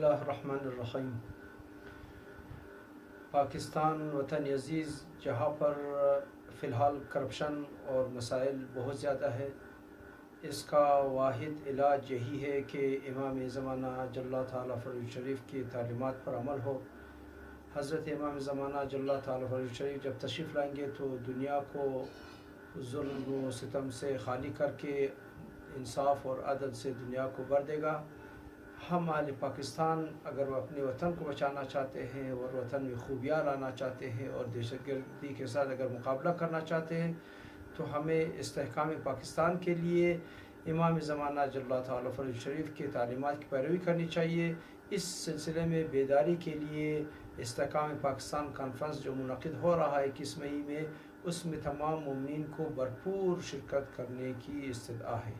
اللہ الرحمن الرحیم۔ پاکستان وطن عزیز جہاں پر فی الحال کرپشن اور مسائل بہت زیادہ ہے، اس کا واحد علاج یہی ہے کہ امام زمانہ جل اللہ تعالیٰ فرج شریف کی تعلیمات پر عمل ہو۔ حضرت امام زمانہ جل اللہ تعالیٰ فرج شریف جب تشریف لائیں گے تو دنیا کو ظلم و ستم سے خالی کر کے انصاف اور عدل سے دنیا کو بھر دے گا۔ ہم اہل پاکستان اگر وہ اپنے وطن کو بچانا چاہتے ہیں اور وطن میں خوبیاں لانا چاہتے ہیں اور دہشت گردی کے ساتھ اگر مقابلہ کرنا چاہتے ہیں تو ہمیں استحکام پاکستان کے لیے امام زمانہ جل اللہ تعالیٰ فرج شریف کی تعلیمات کی پیروی کرنی چاہیے۔ اس سلسلے میں بیداری کے لیے استحکام پاکستان کانفرنس جو منعقد ہو رہا ہے 21 مئی میں، اس میں تمام مومنین کو بھرپور شرکت کرنے کی استدعا ہے۔